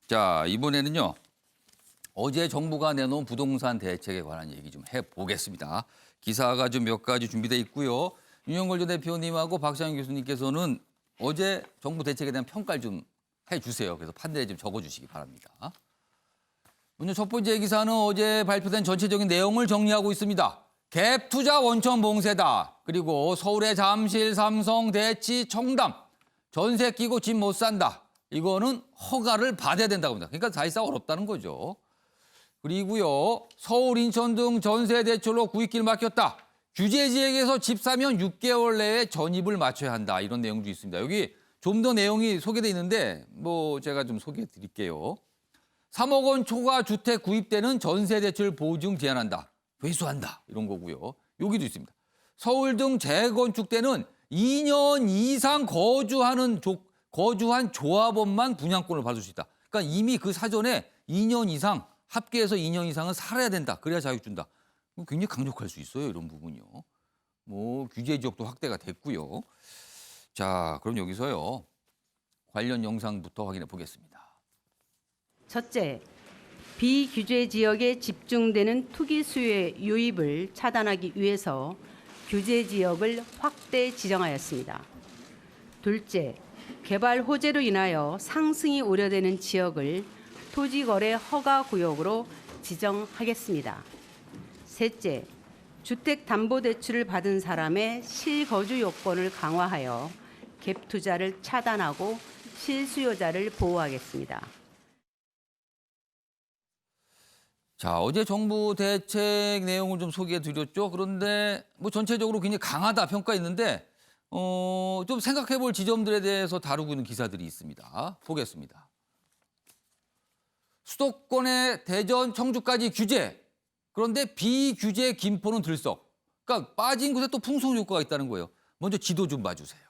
자, 이번에는요. 어제 정부가 내놓은 부동산 대책에 관한 얘기 좀 해보겠습니다. 기사가 좀 몇 가지 준비돼 있고요. 윤영걸 전 대표님하고 박상현 교수님께서는 어제 정부 대책에 대한 평가를 좀 해주세요. 그래서 판례에 좀 적어주시기 바랍니다. 먼저 첫 번째 기사는 어제 발표된 전체적인 내용을 정리하고 있습니다. 갭 투자 원천 봉쇄다. 그리고 서울의 잠실, 삼성, 대치, 청담. 전세 끼고 집 못 산다. 이거는 허가를 받아야 된다고 합니다. 그러니까 사실상 어렵다는 거죠. 그리고요. 서울, 인천 등 전세 대출로 구입길 막혔다. 규제 지역에서 집 사면 6개월 내에 전입을 마쳐야 한다. 이런 내용도 있습니다. 여기 좀 더 내용이 소개돼 있는데 제가 좀 소개해 드릴게요. 3억 원 초과 주택 구입 때는 전세 대출 보증 제한한다. 회수한다. 이런 거고요. 여기도 있습니다. 서울 등 재건축 때는 2년 이상 거주한 조합원만 분양권을 받을 수 있다. 그러니까 이미 그 사전에 2년 이상 합계해서 2년 이상은 살아야 된다. 그래야 자격 준다. 굉장히 강력할 수 있어요. 이런 부분이요. 규제 지역도 확대가 됐고요. 자, 그럼 여기서요. 관련 영상부터 확인해 보겠습니다. 첫째, 비규제 지역에 집중되는 투기 수요의 유입을 차단하기 위해서 규제 지역을 확대 지정하였습니다. 둘째, 개발 호재로 인하여 상승이 우려되는 지역을 토지거래 허가 구역으로 지정하겠습니다. 셋째, 주택담보대출을 받은 사람의 실거주 요건을 강화하여 갭 투자를 차단하고 실수요자를 보호하겠습니다. 자, 어제 정부 대책 내용을 좀 소개해 드렸죠. 그런데 전체적으로 굉장히 강하다 평가했는데 좀 생각해 볼 지점들에 대해서 다루고 있는 기사들이 있습니다. 보겠습니다. 수도권의 대전, 청주까지 규제. 그런데 비규제 김포는 들썩. 그러니까 빠진 곳에 또 풍성 효과가 있다는 거예요. 먼저 지도 좀 봐주세요.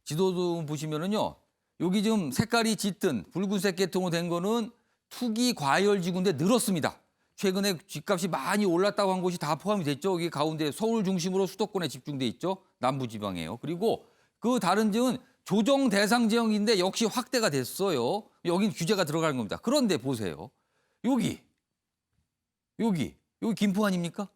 지도 좀 보시면은요. 여기 좀 색깔이 짙은 붉은색 계통으로 된 거는 투기 과열지구인데 늘었습니다. 최근에 집값이 많이 올랐다고 한 곳이 다 포함이 됐죠. 여기 가운데 서울 중심으로 수도권에 집중돼 있죠. 남부지방에요. 그리고 그 다른 지역은 조정 대상 지역인데 역시 확대가 됐어요. 여긴 규제가 들어가는 겁니다. 그런데 보세요. 여기 김포 아닙니까?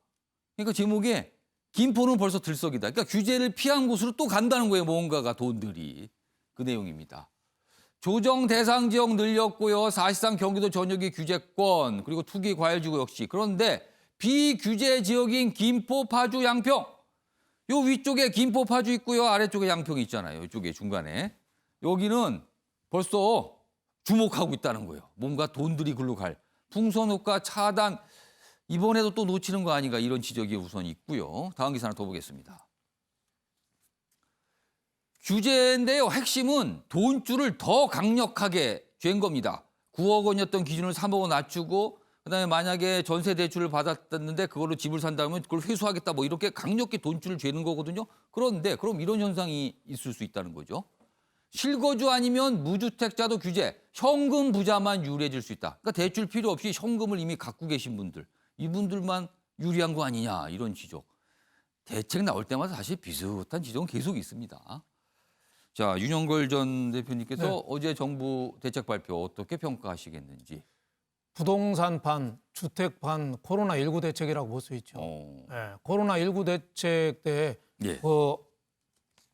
그러니까 제목에 김포는 벌써 들썩이다. 그러니까 규제를 피한 곳으로 또 간다는 거예요. 뭔가가 돈들이. 그 내용입니다. 조정 대상 지역 늘렸고요. 사실상 경기도 전역이 규제권, 그리고 투기 과열지구 역시. 그런데 비규제 지역인 김포, 파주, 양평. 요 위쪽에 김포, 파주 있고요. 아래쪽에 양평이 있잖아요. 이쪽에 중간에. 여기는 벌써 주목하고 있다는 거예요. 뭔가 돈들이 글로 갈. 풍선 효과 차단. 이번에도 또 놓치는 거 아닌가 이런 지적이 우선 있고요. 다음 기사 하나 더 보겠습니다. 규제인데요. 핵심은 돈줄을 더 강력하게 잰 겁니다. 9억 원이었던 기준을 3억 원 낮추고 그다음에 만약에 전세 대출을 받았는데 그걸로 집을 산다면 그걸 회수하겠다 이렇게 강력히 돈줄을 죄는 거거든요. 그런데 그럼 이런 현상이 있을 수 있다는 거죠. 실거주 아니면 무주택자도 규제, 현금 부자만 유리해질 수 있다. 그러니까 대출 필요 없이 현금을 이미 갖고 계신 분들, 이분들만 유리한 거 아니냐 이런 지적. 대책 나올 때마다 사실 비슷한 지적은 계속 있습니다. 자, 윤영걸 전 대표님께서 네. 어제 정부 대책 발표 어떻게 평가하시겠는지. 부동산판, 주택판, 코로나19 대책이라고 볼 수 있죠. 코로나19 대책 때 예.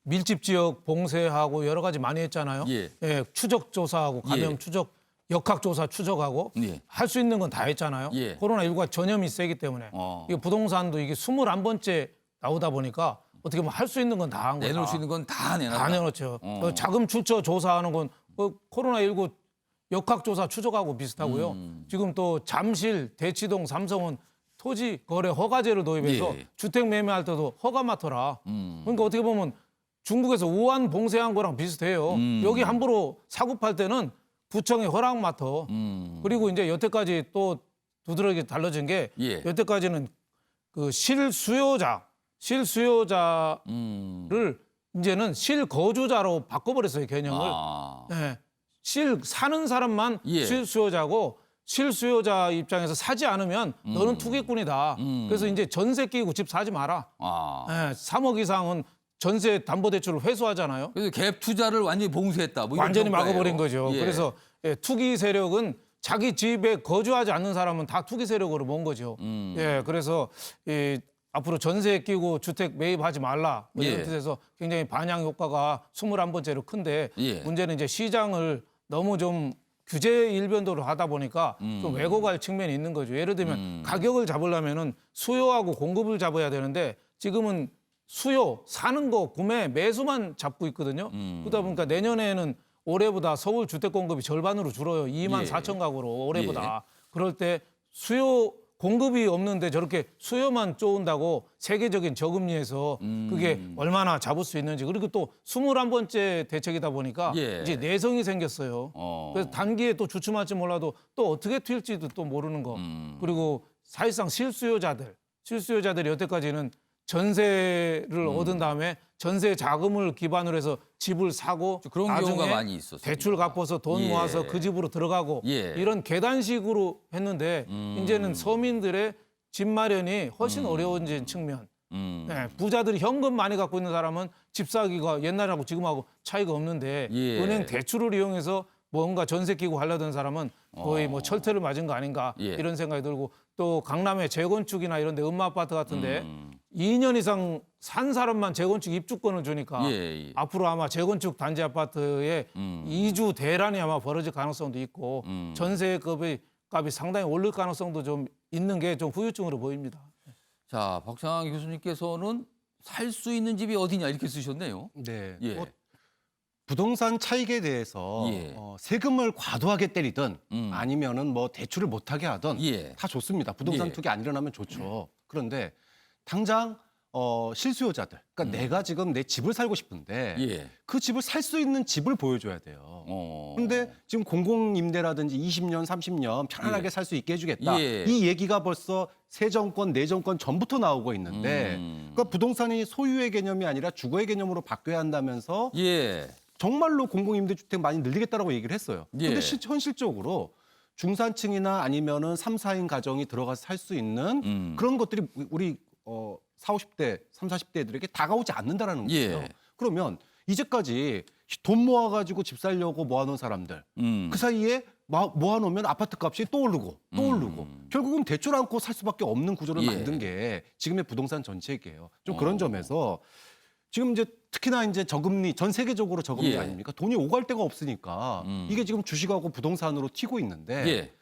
밀집 지역 봉쇄하고 여러 가지 많이 했잖아요. 예. 추적 조사하고 감염 예. 추적, 역학 조사 추적하고 예. 할 수 있는 건 다 했잖아요. 예. 코로나19가 전염이 세기 때문에 이게 부동산도 이게 21번째 나오다 보니까 어떻게 보면 할 수 있는 건 다 한 거다. 내놓을 수 있는 건 다 내놨다. 다 내놓죠. 자금 출처 조사하는 건 코로나19 역학조사 추적하고 비슷하고요. 지금 또 잠실, 대치동, 삼성은 토지 거래 허가제를 도입해서 예. 주택 매매할 때도 허가 맡아라. 그러니까 어떻게 보면 중국에서 우한 봉쇄한 거랑 비슷해요. 여기 함부로 사고 팔 때는 구청에 허락 맡아. 그리고 이제 여태까지 또 두드러기 달라진 게 예. 여태까지는 그 실수요자를 이제는 실거주자로 바꿔버렸어요, 개념을. 네. 사는 사람만 예. 실수요자고 실수요자 입장에서 사지 않으면 너는 투기꾼이다. 그래서 이제 전세 끼고 집 사지 마라. 3억 이상은 전세 담보대출을 회수하잖아요. 그래서 갭 투자를 완전히 봉쇄했다. 이런 완전히 평가예요. 막아버린 거죠. 예. 그래서 투기 세력은 자기 집에 거주하지 않는 사람은 다 투기 세력으로 먼 거죠. 예, 그래서 앞으로 전세 끼고 주택 매입하지 말라 뭐 이런 예. 뜻에서 굉장히 반향 효과가 21번째로 큰데 예. 문제는 이제 시장을 너무 좀 규제 일변도로 하다 보니까 좀 왜곡할 측면이 있는 거죠. 예를 들면 가격을 잡으려면은 수요하고 공급을 잡아야 되는데 지금은 수요, 사는 거, 구매, 매수만 잡고 있거든요. 그러다 보니까 내년에는 올해보다 서울 주택 공급이 절반으로 줄어요. 2만 예. 4천 가구로 올해보다. 그럴 때 수요 공급이 없는데 저렇게 수요만 쪼은다고 세계적인 저금리에서 그게 얼마나 잡을 수 있는지. 그리고 또 21번째 대책이다 보니까 예. 이제 내성이 생겼어요. 그래서 단기에 또 주춤할지 몰라도 또 어떻게 튈지도 또 모르는 거. 그리고 사실상 실수요자들이 여태까지는 전세를 얻은 다음에 전세 자금을 기반으로 해서 집을 사고 그런 나중에 경우가 많이 있었습니다. 대출 갚아서 돈 예. 모아서 그 집으로 들어가고 예. 이런 계단식으로 했는데 이제는 서민들의 집 마련이 훨씬 어려워진 측면. 네, 부자들이 현금 많이 갖고 있는 사람은 집 사기가 옛날하고 지금하고 차이가 없는데 예. 은행 대출을 이용해서 뭔가 전세 끼고 하려던 사람은 거의 뭐 철퇴를 맞은 거 아닌가 예. 이런 생각이 들고 또 강남의 재건축이나 이런 데 음마아파트 같은데 2년 이상 산 사람만 재건축 입주권을 주니까 예. 앞으로 아마 재건축 단지 아파트에 이주 대란이 아마 벌어질 가능성도 있고 전세값이 상당히 오를 가능성도 좀 있는 게 좀 후유증으로 보입니다. 자, 박창환 교수님께서는 살 수 있는 집이 어디냐 이렇게 쓰셨네요. 네. 예. 뭐 부동산 차익에 대해서 예. 세금을 과도하게 때리든 아니면은 뭐 대출을 못하게 하든 예. 다 좋습니다. 부동산 예. 투기 안 일어나면 좋죠. 그런데 당장 실수요자들, 그러니까 내가 지금 내 집을 살고 싶은데 예. 그 집을 살 수 있는 집을 보여줘야 돼요. 근데 지금 공공임대라든지 20년, 30년 편안하게 예. 살 수 있게 해주겠다. 예. 이 얘기가 벌써 새 정권, 내 정권 전부터 나오고 있는데 그러니까 부동산이 소유의 개념이 아니라 주거의 개념으로 바뀌어야 한다면서 예. 정말로 공공임대주택 많이 늘리겠다라고 얘기를 했어요. 예. 근데 현실적으로 중산층이나 아니면은 3, 4인 가정이 들어가서 살 수 있는 그런 것들이 우리 4, 50대, 3, 40대들에게 다가오지 않는다라는 거예요. 예. 그러면 이제까지 돈 모아가지고 집 살려고 모아놓은 사람들 그 사이에 모아놓으면 아파트 값이 또 오르고 또 오르고 결국은 대출 안고 살 수밖에 없는 구조를 예. 만든 게 지금의 부동산 정책이에요. 좀 그런 점에서 지금 이제 특히나 이제 저금리 전 세계적으로 저금리 예. 아닙니까? 돈이 오갈 데가 없으니까 이게 지금 주식하고 부동산으로 튀고 있는데 예.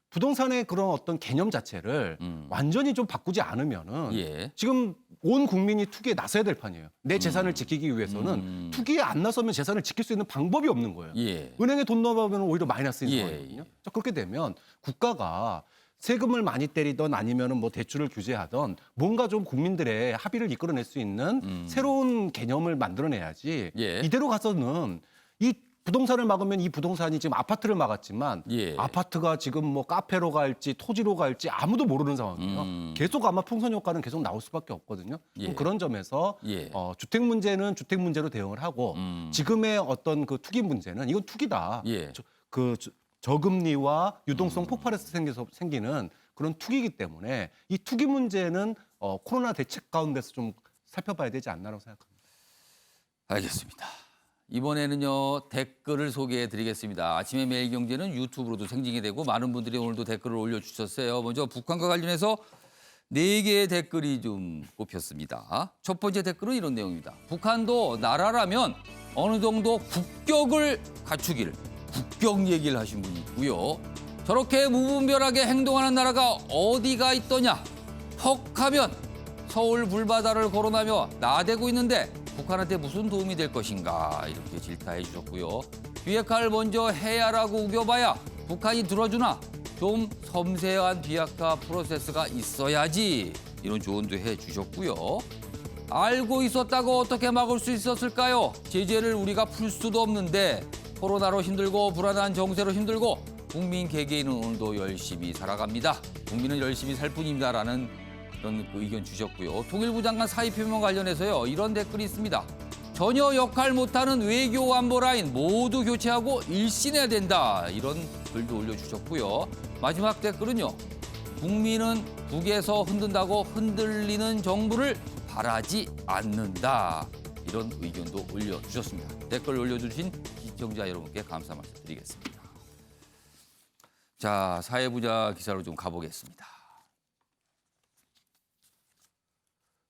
부동산의 그런 어떤 개념 자체를 완전히 좀 바꾸지 않으면은 예. 지금 온 국민이 투기에 나서야 될 판이에요. 내 재산을 지키기 위해서는 투기에 안 나서면 재산을 지킬 수 있는 방법이 없는 거예요. 예. 은행에 돈 넣어보면 오히려 마이너스인 예. 상황이거든요. 자, 그렇게 되면 국가가 세금을 많이 때리던 아니면은 뭐 대출을 규제하던 뭔가 좀 국민들의 합의를 이끌어낼 수 있는 새로운 개념을 만들어내야지 예. 이대로 가서는 이 부동산을 막으면 이 부동산이 지금 아파트를 막았지만 예. 아파트가 지금 뭐 카페로 갈지 토지로 갈지 아무도 모르는 상황이에요. 계속 아마 풍선 효과는 계속 나올 수밖에 없거든요. 예. 좀 그런 점에서 예. 주택 문제는 주택 문제로 대응을 하고 지금의 어떤 그 투기 문제는 이건 투기다. 예. 저금리와 유동성 폭발에서 생기는 그런 투기이기 때문에 이 투기 문제는 코로나 대책 가운데서 좀 살펴봐야 되지 않나라고 생각합니다. 알겠습니다. 이번에는요 댓글을 소개해 드리겠습니다. 아침에 매일경제는 유튜브로도 생중이 되고 많은 분들이 오늘도 댓글을 올려주셨어요. 먼저 북한과 관련해서 4개의 댓글이 좀 꼽혔습니다. 첫 번째 댓글은 이런 내용입니다. 북한도 나라라면 어느 정도 국격을 갖추길, 국격 얘기를 하신 분이 있고요. 저렇게 무분별하게 행동하는 나라가 어디가 있더냐. 퍽하면 서울 불바다를 거론하며 나대고 있는데 북한한테 무슨 도움이 될 것인가 이렇게 질타해 주셨고요. 비핵화를 먼저 해야라고 우겨봐야 북한이 들어주나 좀 섬세한 비핵화 프로세스가 있어야지 이런 조언도 해 주셨고요. 알고 있었다고 어떻게 막을 수 있었을까요? 제재를 우리가 풀 수도 없는데 코로나로 힘들고 불안한 정세로 힘들고 국민 개개인은 오늘도 열심히 살아갑니다. 국민은 열심히 살 뿐입니다라는 그런 의견 주셨고요. 통일부 장관 사의 표명 관련해서요. 이런 댓글이 있습니다. 전혀 역할 못하는 외교 안보 라인 모두 교체하고 일신해야 된다. 이런 글도 올려주셨고요. 마지막 댓글은요. 국민은 북에서 흔든다고 흔들리는 정부를 바라지 않는다. 이런 의견도 올려주셨습니다. 댓글 올려주신 시청자 여러분께 감사 말씀드리겠습니다. 자, 사회부자 기사로 좀 가보겠습니다.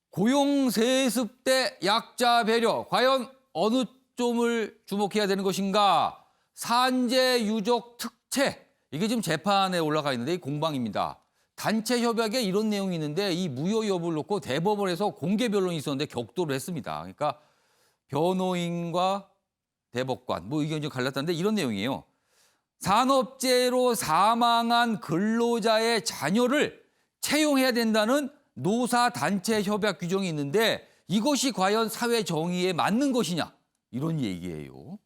고용세습 대 약자 배려, 과연 어느 점을 주목해야 되는 것인가? 산재 유족 특채, 이게 지금 재판에 올라가 있는데 공방입니다. 단체 협약에 이런 내용이 있는데 이 무효 여부를 놓고 대법원에서 공개 변론이 있었는데 격돌을 했습니다. 그러니까 변호인과 대법관 뭐 의견이 좀 갈랐다는데 이런 내용이에요. 산업재해로 사망한 근로자의 자녀를 채용해야 된다는 노사단체 협약 규정이 있는데 이것이 과연 사회 정의에 맞는 것이냐 이런 얘기예요.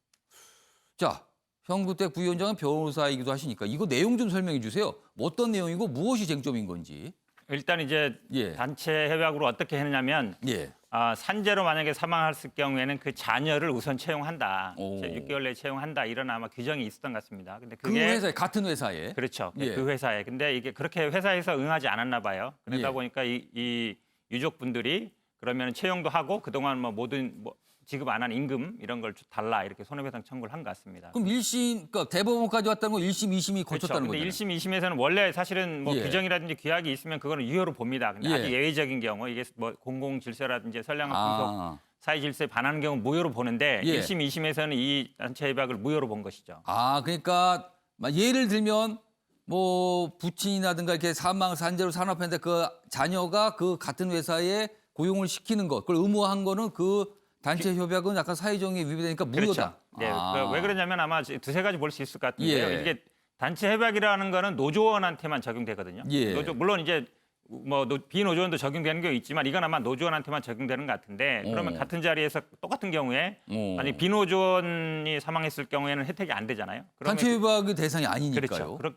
자, 현구택 부위원장은 변호사이기도 하시니까 이거 내용 좀 설명해 주세요. 어떤 내용이고 무엇이 쟁점인 건지. 일단 이제 예. 단체 협약으로 어떻게 했냐면 예. 산재로 만약에 사망했을 경우에는 그 자녀를 우선 채용한다. 오. 6개월 내에 채용한다. 이런 아마 규정이 있었던 것 같습니다. 근데 그 그게 회사에 같은 회사에. 그렇죠. 예. 그 회사에. 근데 이게 그렇게 회사에서 응하지 않았나 봐요. 그러다 예. 보니까 이 유족분들이 그러면 채용도 하고 그동안 뭐 모든 지급 안 한 임금 이런 걸 달라 이렇게 손해배상 청구를 한 것 같습니다. 그럼 1심, 그러니까 대법원까지 왔다는 건 1심, 2심이 거쳤다는 근데 거잖아요. 1심, 2심에서는 원래 사실은 뭐 예. 규정이라든지 규약이 있으면 그거는 유효로 봅니다. 근데 예. 아주 예외적인 경우 이게 뭐 공공 질서라든지 선량한 분석 아, 사회 질서에 반하는 경우 무효로 보는데 예. 1심, 2심에서는 이 단체 협약을 무효로 본 것이죠. 그러니까 예를 들면 뭐 부친이라든가 이렇게 산재로 산업했는데 그 자녀가 그 같은 회사에 고용을 시키는 것, 그걸 의무화한 거는 그 단체 협약은 약간 사회정의에 위배되니까 무효다. 그렇죠. 네. 왜 그러냐면 아마 두세 가지 볼 수 있을 것 같은데요. 예. 이게 단체 협약이라는 거는 노조원한테만 적용되거든요. 예. 물론 이제 뭐 비노조원도 적용되는 경우 있지만 이건 아마 노조원한테만 적용되는 것 같은데 그러면 같은 자리에서 똑같은 경우에 아니 비노조원이 사망했을 경우에는 혜택이 안 되잖아요. 그러면 단체 협약의 대상이 아니니까요. 그렇죠.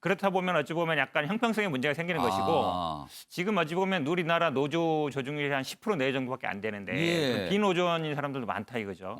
그렇다 보면 어찌 보면 약간 형평성의 문제가 생기는 것이고 지금 어찌 보면 우리나라 노조 조중률이 한 10% 내외 정도밖에 안 되는데 예. 비노조원인 사람들도 많다 이거죠.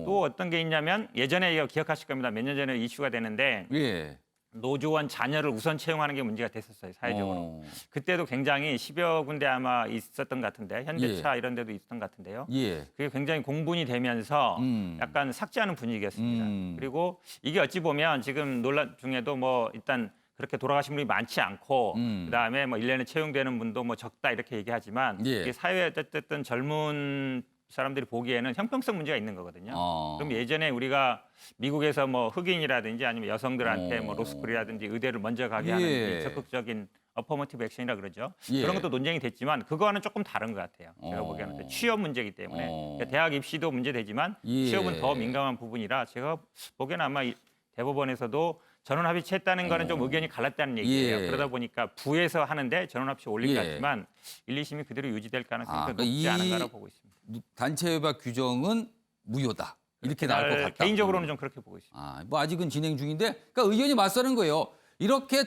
또 어떤 게 있냐면 예전에 이거 기억하실 겁니다. 몇 년 전에 이슈가 되는데 예. 노조원 자녀를 우선 채용하는 게 문제가 됐었어요. 사회적으로. 그때도 굉장히 10여 군데 아마 있었던 것 같은데 현대차 이런 데도 있었던 것 같은데요. 예. 그게 굉장히 공분이 되면서 약간 삭제하는 분위기였습니다. 그리고 이게 어찌 보면 지금 논란 중에도 뭐 일단 그렇게 돌아가신 분이 많지 않고 그다음에 뭐 1년에 채용되는 분도 뭐 적다 이렇게 얘기하지만 예. 이게 사회에 어쨌든 젊은 사람들이 보기에는 형평성 문제가 있는 거거든요. 그럼 예전에 우리가 미국에서 뭐 흑인이라든지 아니면 여성들한테 뭐 로스쿨이라든지 의대를 먼저 가게 하는 예. 이 적극적인 어퍼머티브 액션이라 그러죠. 예. 그런 것도 논쟁이 됐지만 그거와는 조금 다른 것 같아요. 제가 보기에는 취업 문제이기 때문에 그러니까 대학 입시도 문제되지만 예. 취업은 더 민감한 부분이라 제가 보기에는 아마 전원 합의체했다는 거는 좀 의견이 갈랐다는 얘기예요. 예. 그러다 보니까 부에서 하는데 전원 합의 올린 것 예. 같지만 1, 2심이 그대로 유지될 가능성이 더 그러니까 높지 않은가라고 보고 있습니다. 단체 협약 규정은 무효다. 이렇게 나올 것 같다. 개인적으로는 좀 그렇게 보고 있습니다. 뭐 아직은 진행 중인데, 그러니까 의견이 맞서는 거예요. 이렇게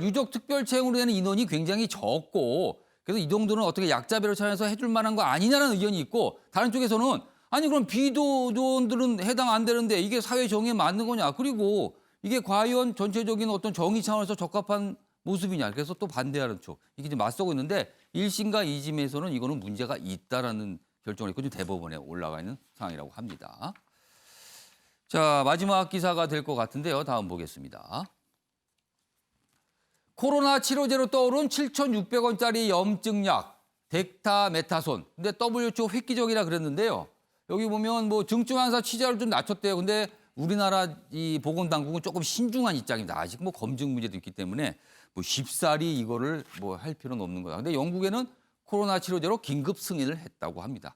유족 특별 채용으로 되는 인원이 굉장히 적고, 그래서 이 정도는 어떻게 약자배려 차원에서 해줄 만한 거 아니냐는 의견이 있고, 다른 쪽에서는 아니 그럼 비노조원들은 해당 안 되는데 이게 사회 정의에 맞는 거냐? 그리고 이게 과연 전체적인 어떤 정의 차원에서 적합한 모습이냐? 그래서 또 반대하는 쪽 이게 지금 맞서고 있는데 1심과 2심에서는 이거는 문제가 있다라는 결정을 했고 지금 대법원에 올라가 있는 상황이라고 합니다. 자, 마지막 기사가 될 것 같은데요. 다음 보겠습니다. 코로나 치료제로 떠오른 7,600원짜리 염증약 덱타메타손. 근데 WHO 획기적이라 그랬는데요. 여기 보면 뭐 증증 환사 치자를 좀 낮췄대요. 근데 우리나라 이 보건당국은 조금 신중한 입장입니다. 아직 뭐 검증 문제도 있기 때문에 뭐 쉽사리 이거를 뭐 할 필요는 없는 거다. 근데 영국에는 코로나 치료제로 긴급 승인을 했다고 합니다.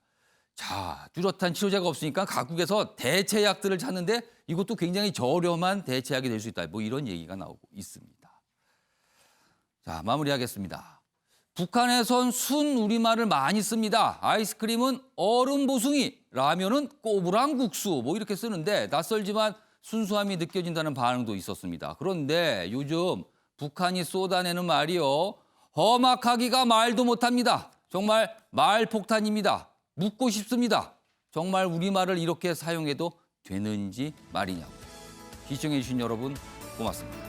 자, 뚜렷한 치료제가 없으니까 각국에서 대체약들을 찾는데 이것도 굉장히 저렴한 대체약이 될 수 있다. 뭐 이런 얘기가 나오고 있습니다. 자, 마무리하겠습니다. 북한에선 순 우리말을 많이 씁니다. 아이스크림은 얼음 보숭이, 라면은 꼬부랑 국수 뭐 이렇게 쓰는데 낯설지만 순수함이 느껴진다는 반응도 있었습니다. 그런데 요즘 북한이 쏟아내는 말이요. 험악하기가 말도 못합니다. 정말 말폭탄입니다. 묻고 싶습니다. 정말 우리말을 이렇게 사용해도 되는지 말이냐고. 시청해 주신 여러분 고맙습니다.